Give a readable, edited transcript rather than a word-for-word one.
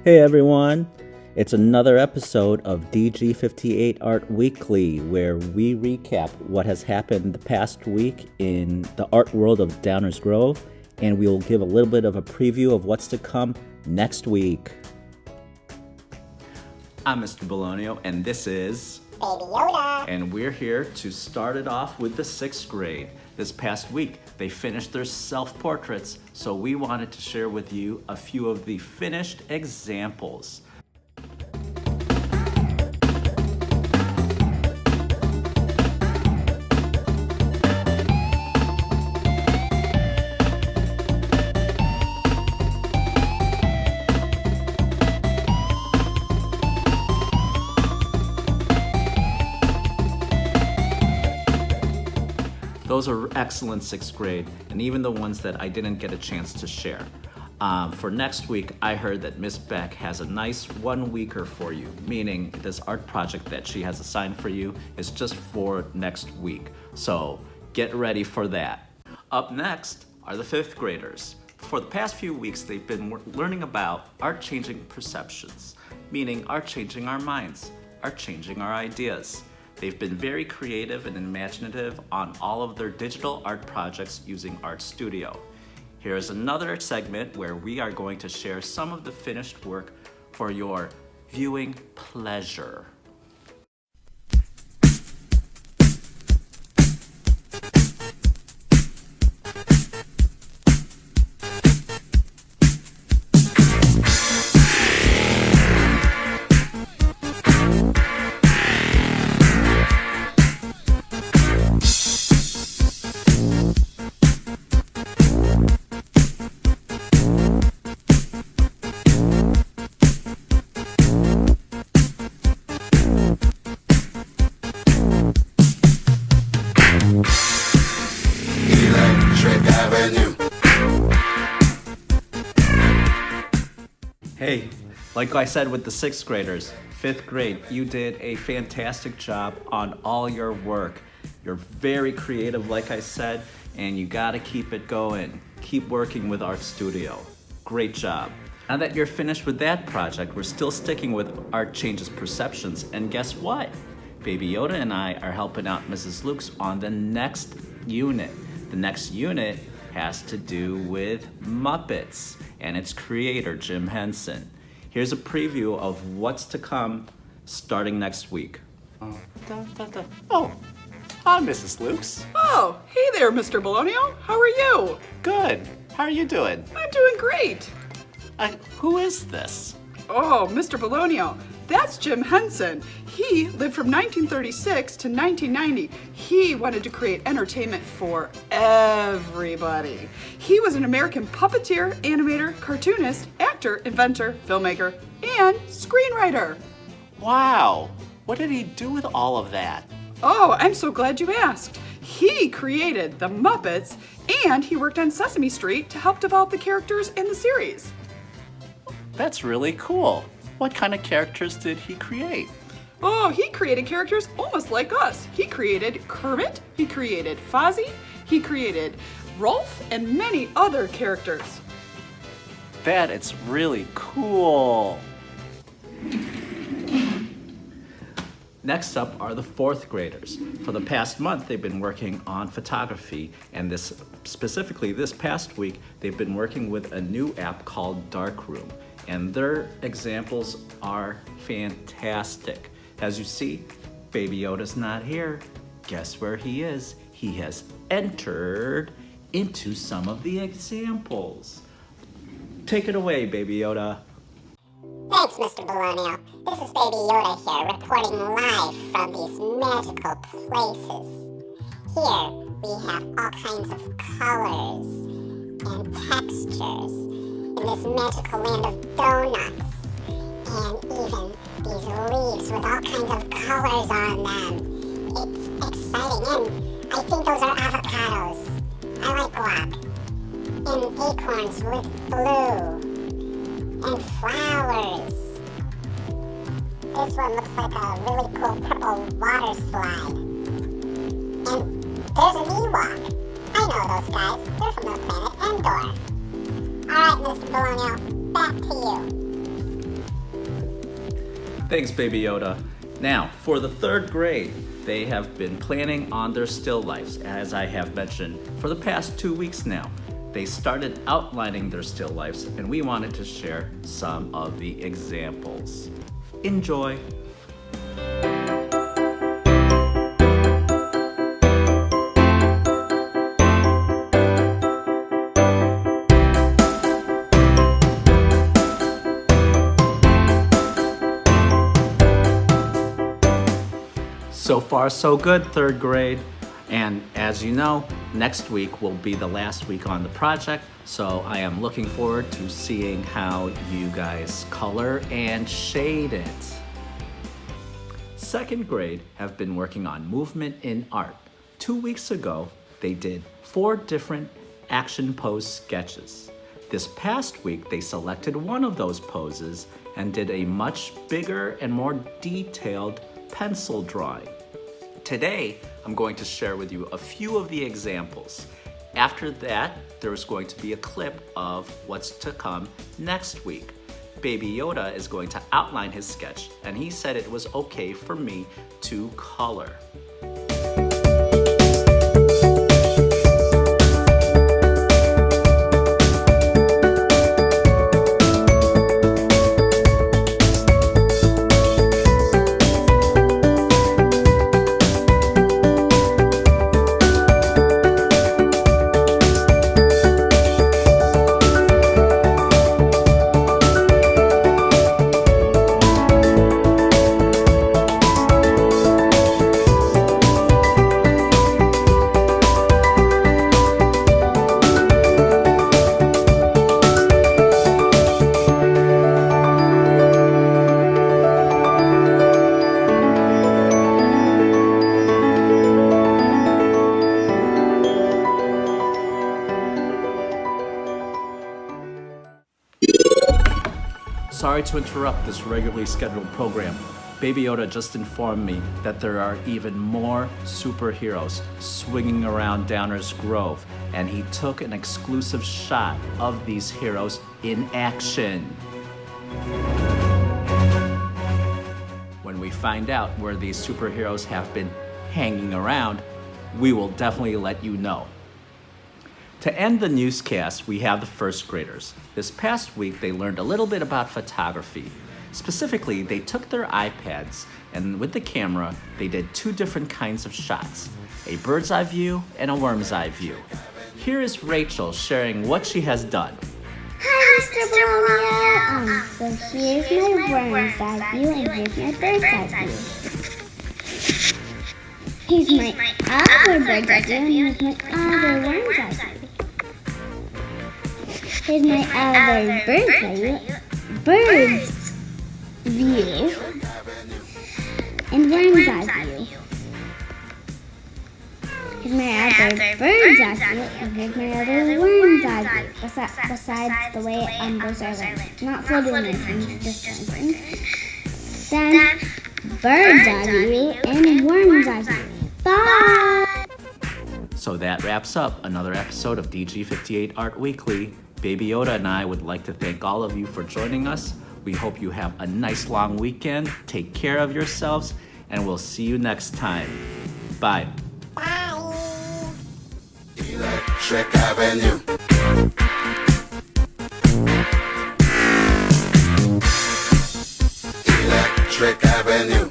Hey everyone, it's another episode of DG58ART Weekly, where we recap what has happened the past week in the art world of Downers Grove, and we will give a little bit of a preview of what's to come next week. I'm Mr. Bologna, and this is Baby Yoda. And we're here to start it off with the 6th grade. This past week, they finished their self-portraits, so we wanted to share with you a few of the finished examples. Those are excellent 6th grade, and even the ones that I didn't get a chance to share. For next week, I heard that Miss Beck has a nice 1-weeker for you, meaning this art project that she has assigned for you is just for next week. So get ready for that. Up next are the 5th graders. For the past few weeks, they've been learning about art changing perceptions, meaning art changing our minds, art changing our ideas. They've been very creative and imaginative on all of their digital art projects using Art Studio. Here's another segment where we are going to share some of the finished work for your viewing pleasure. Hey, like I said with the 6th graders, 5th grade, you did a fantastic job on all your work. You're very creative, like I said, and you gotta keep it going. Keep working with Art Studio. Great job. Now that you're finished with that project, we're still sticking with Art Changes Perceptions, and guess what? Baby Yoda and I are helping out Mrs. Lukes on the next unit. The next unit has to do with Muppets and its creator, Jim Henson. Here's a preview of what's to come starting next week. Oh, hi, Mrs. Lukes. Oh, hey there, Mr. Bologna. How are you? Good. How are you doing? I'm doing great. Who is this? Oh, Mr. Bologna, that's Jim Henson. He lived from 1936 to 1990. He wanted to create entertainment for everybody. He was an American puppeteer, animator, cartoonist, actor, inventor, filmmaker, and screenwriter. Wow. What did he do with all of that? Oh, I'm so glad you asked. He created the Muppets, and he worked on Sesame Street to help develop the characters in the series. That's really cool. What kind of characters did he create? Oh, he created characters almost like us. He created Kermit, he created Fozzie, he created Rolf, and many other characters. That is really cool. Next up are the 4th graders. For the past month, they've been working on photography, and specifically this past week, they've been working with a new app called Darkroom, and their examples are fantastic. As you see, Baby Yoda's not here. Guess where he is? He has entered into some of the examples. Take it away, Baby Yoda. Thanks, Mr. Bologna. This is Baby Yoda here, reporting live from these magical places. Here, we have all kinds of colors and textures in this magical land of donuts. And even these leaves with all kinds of colors on them. It's exciting, and I think those are avocados. I like guac. And acorns with blue. And flowers. This one looks like a really cool purple water slide. And there's an Ewok. I know those guys. They're from the planet Endor. Alright, Mr. Bologna, back to you. Baby Yoda, Thanks, Baby Yoda. Now, for the third grade, they have been planning on their still lifes, as I have mentioned, for the past 2 weeks now. They started outlining their still lifes, and we wanted to share some of the examples. Enjoy. So far, so good, third grade. And as you know, next week will be the last week on the project, so I am looking forward to seeing how you guys color and shade it. Second grade have been working on movement in art. 2 weeks ago, they did 4 different action pose sketches. This past week, they selected one of those poses and did a much bigger and more detailed pencil drawing. Today, I'm going to share with you a few of the examples. After that, there's going to be a clip of what's to come next week. Baby Yoda is going to outline his sketch, and he said it was okay for me to color. Sorry to interrupt this regularly scheduled program. Baby Yoda just informed me that there are even more superheroes swinging around Downers Grove, and he took an exclusive shot of these heroes in action. When we find out where these superheroes have been hanging around, we will definitely let you know. To end the newscast, we have the first graders. This past week, they learned a little bit about photography. Specifically, they took their iPads and with the camera, they did 2 different kinds of shots, a bird's eye view and a worm's eye view. Here is Rachel sharing what she has done. Hi, Mr. Bologna. So here's my worm's eye view and here's my bird's eye view. Here's my other bird's eye view and here's my other worm's eye view. Here's my other bird's eye view and worm's eye view. Here's my other bird's eye view and here's my other worm's eye view. Besides the way those are like not floating or anything, just dancing. Then bird's eye view and worm's eye view. Bye! So that wraps up another episode of DG58ART Weekly. Baby Yoda and I would like to thank all of you for joining us. We hope you have a nice long weekend. Take care of yourselves, and we'll see you next time. Bye. Electric Avenue. Electric Avenue.